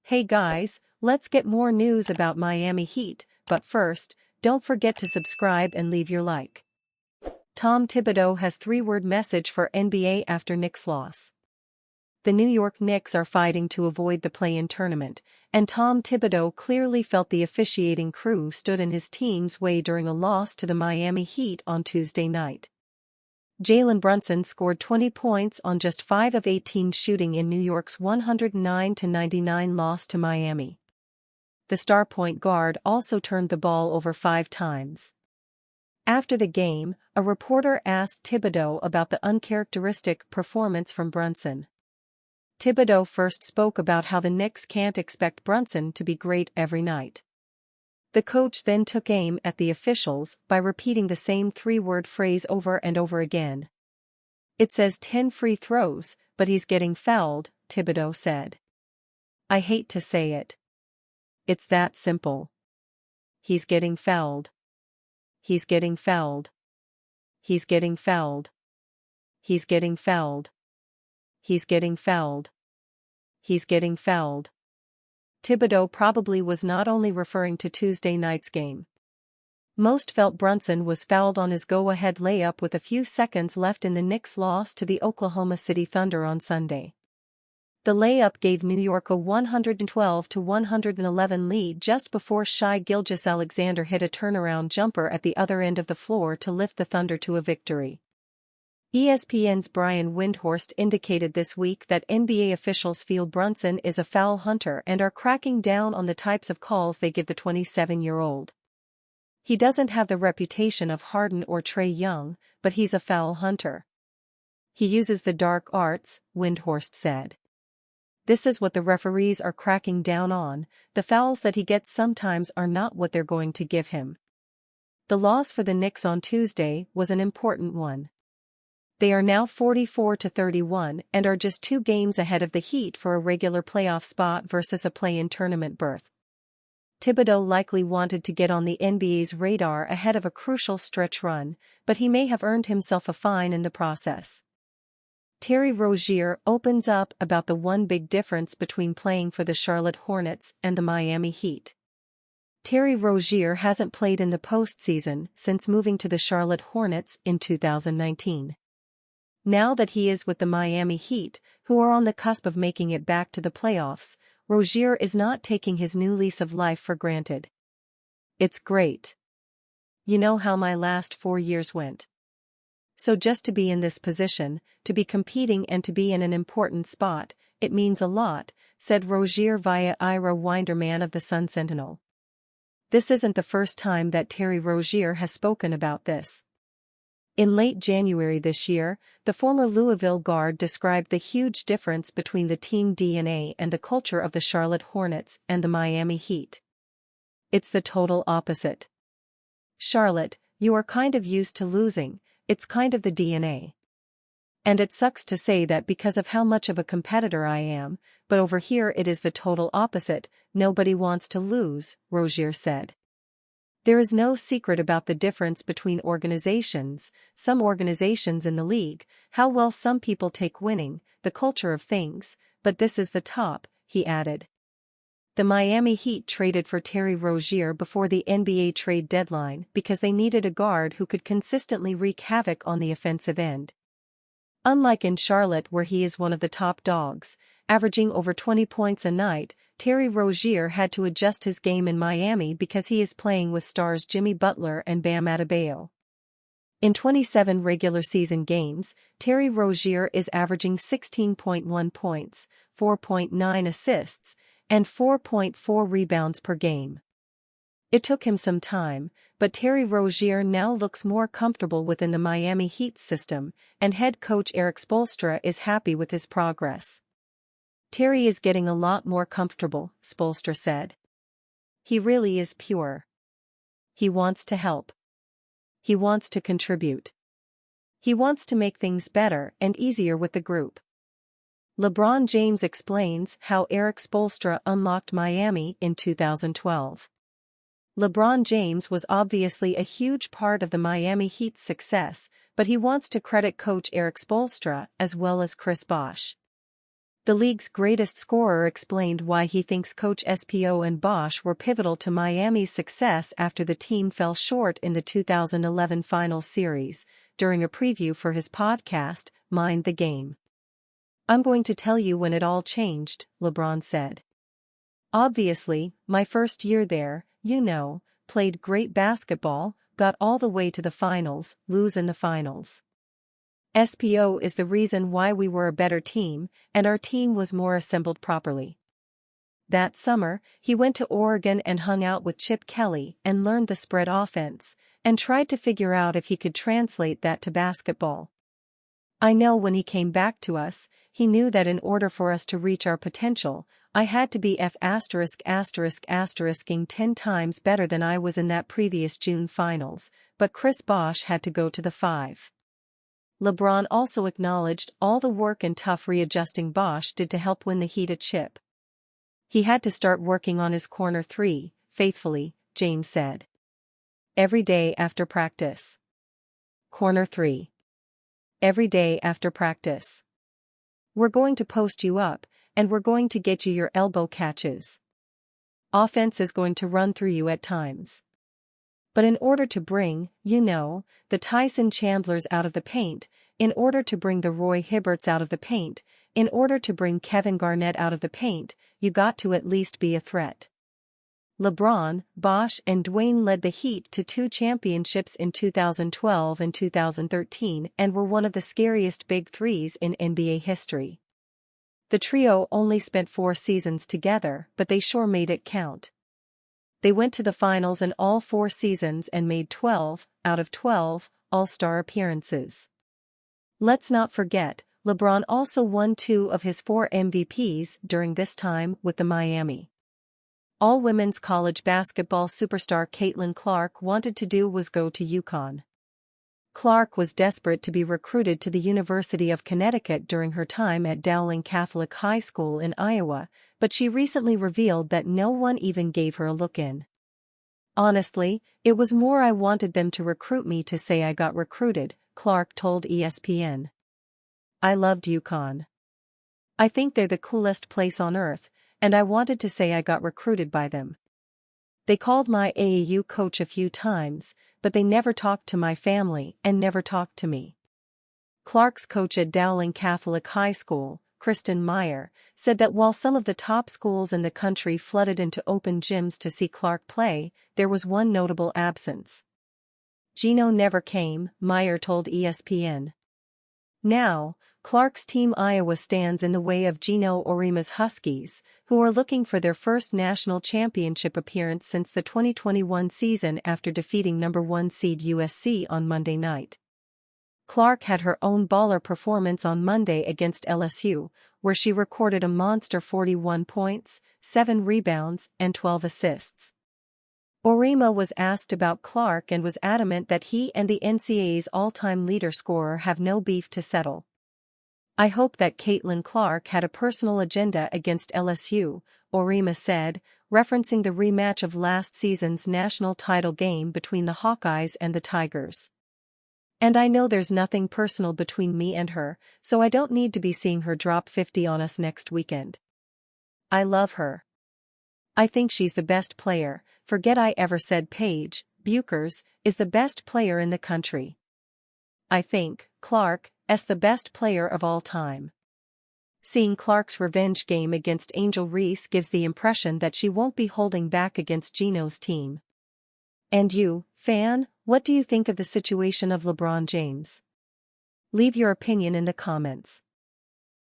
Hey guys, let's get more news about Miami Heat, but first, don't forget to subscribe and leave your like. Tom Thibodeau has three-word message for NBA after Knicks loss. The New York Knicks are fighting to avoid the play-in tournament, and Tom Thibodeau clearly felt the officiating crew stood in his team's way during a loss to the Miami Heat on Tuesday night. Jalen Brunson scored 20 points on just 5 of 18 shooting in New York's 109-99 loss to Miami. The star point guard also turned the ball over 5 times. After the game, a reporter asked Thibodeau about the uncharacteristic performance from Brunson. Thibodeau first spoke about how the Knicks can't expect Brunson to be great every night. The coach then took aim at the officials by repeating the same three-word phrase over and over again. "It says 10 free throws, but he's getting fouled," Thibodeau said. "I hate to say it. It's that simple. He's getting fouled. He's getting fouled. He's getting fouled. He's getting fouled. He's getting fouled. He's getting fouled." Thibodeau probably was not only referring to Tuesday night's game. Most felt Brunson was fouled on his go-ahead layup with a few seconds left in the Knicks' loss to the Oklahoma City Thunder on Sunday. The layup gave New York a 112-111 lead just before Shai Gilgeous-Alexander hit a turnaround jumper at the other end of the floor to lift the Thunder to a victory. ESPN's Brian Windhorst indicated this week that NBA officials feel Brunson is a foul hunter and are cracking down on the types of calls they give the 27-year-old. "He doesn't have the reputation of Harden or Trae Young, but he's a foul hunter. He uses the dark arts," Windhorst said. "This is what the referees are cracking down on. The fouls that he gets sometimes are not what they're going to give him." The loss for the Knicks on Tuesday was an important one. They are now 44-31 and are just 2 games ahead of the Heat for a regular playoff spot versus a play-in tournament berth. Thibodeau likely wanted to get on the NBA's radar ahead of a crucial stretch run, but he may have earned himself a fine in the process. Terry Rozier opens up about the one big difference between playing for the Charlotte Hornets and the Miami Heat. Terry Rozier hasn't played in the postseason since moving to the Charlotte Hornets in 2019. Now that he is with the Miami Heat, who are on the cusp of making it back to the playoffs, Rozier is not taking his new lease of life for granted. "It's great. You know how my last 4 years went. So just to be in this position, to be competing and to be in an important spot, it means a lot," said Rozier via Ira Winderman of the Sun-Sentinel. This isn't the first time that Terry Rozier has spoken about this. In late January this year, the former Louisville guard described the huge difference between the team DNA and the culture of the Charlotte Hornets and the Miami Heat. "It's the total opposite. Charlotte, you are kind of used to losing, it's kind of the DNA. And it sucks to say that because of how much of a competitor I am, but over here it is the total opposite, nobody wants to lose," Rozier said. "There is no secret about the difference between organizations, some organizations in the league, how well some people take winning, the culture of things, but this is the top," he added. The Miami Heat traded for Terry Rozier before the NBA trade deadline because they needed a guard who could consistently wreak havoc on the offensive end. Unlike in Charlotte where he is one of the top dogs, averaging over 20 points a night, Terry Rozier had to adjust his game in Miami because he is playing with stars Jimmy Butler and Bam Adebayo. In 27 regular season games, Terry Rozier is averaging 16.1 points, 4.9 assists, and 4.4 rebounds per game. It took him some time, but Terry Rozier now looks more comfortable within the Miami Heat system, and head coach Erik Spoelstra is happy with his progress. "Terry is getting a lot more comfortable," Spoelstra said. "He really is pure. He wants to help. He wants to contribute. He wants to make things better and easier with the group." LeBron James explains how Erik Spoelstra unlocked Miami in 2012. LeBron James was obviously a huge part of the Miami Heat's success, but he wants to credit coach Erik Spoelstra as well as Chris Bosh. The league's greatest scorer explained why he thinks Coach Spo and Bosh were pivotal to Miami's success after the team fell short in the 2011 Finals series, during a preview for his podcast, Mind the Game. "I'm going to tell you when it all changed," LeBron said. "Obviously, my first year there, played great basketball, got all the way to the finals, lose in the finals. SPO is the reason why we were a better team, and our team was more assembled properly." That summer, he went to Oregon and hung out with Chip Kelly and learned the spread offense, and tried to figure out if he could translate that to basketball. "I know when he came back to us, he knew that in order for us to reach our potential, I had to be *****ing 10 times better than I was in that previous June finals, but Chris Bosh had to go to the 5. LeBron also acknowledged all the work and tough readjusting Bosh did to help win the Heat a chip. "He had to start working on his corner 3, faithfully," James said. "Every day after practice. Corner 3. Every day after practice. We're going to post you up, and we're going to get you your elbow catches. Offense is going to run through you at times. But in order to bring, the Tyson Chandlers out of the paint, in order to bring the Roy Hibberts out of the paint, in order to bring Kevin Garnett out of the paint, you got to at least be a threat." LeBron, Bosh and Dwayne led the Heat to 2 championships in 2012 and 2013 and were one of the scariest big threes in NBA history. The trio only spent 4 seasons together, but they sure made it count. They went to the finals in all 4 seasons and made 12 out of 12 All-Star appearances. Let's not forget, LeBron also won 2 of his 4 MVPs during this time with the Miami. All-women's college basketball superstar Caitlin Clark wanted to do was go to UConn. Clark was desperate to be recruited to the University of Connecticut during her time at Dowling Catholic High School in Iowa, but she recently revealed that no one even gave her a look in. "Honestly, it was more I wanted them to recruit me to say I got recruited," Clark told ESPN. "I loved UConn. I think they're the coolest place on earth, and I wanted to say I got recruited by them. They called my AAU coach a few times, but they never talked to my family and never talked to me." Clark's coach at Dowling Catholic High School, Kristen Meyer, said that while some of the top schools in the country flooded into open gyms to see Clark play, there was one notable absence. "Gino never came," Meyer told ESPN. Now, Clark's team Iowa stands in the way of Gino Auriemma's Huskies, who are looking for their first national championship appearance since the 2021 season after defeating number 1 seed USC on Monday night. Clark had her own baller performance on Monday against LSU, where she recorded a monster 41 points, 7 rebounds, and 12 assists. Auriemma was asked about Clark and was adamant that he and the NCAA's all-time leader scorer have no beef to settle. "I hope that Caitlin Clark had a personal agenda against LSU," Auriemma said, referencing the rematch of last season's national title game between the Hawkeyes and the Tigers. "And I know there's nothing personal between me and her, so I don't need to be seeing her drop 50 on us next weekend. I love her. I think she's the best player. Forget I ever said Paige Buchers is the best player in the country. I think Clark's the best player of all time." Seeing Clark's revenge game against Angel Reese gives the impression that she won't be holding back against Gino's team. And you, fan, what do you think of the situation of LeBron James? Leave your opinion in the comments.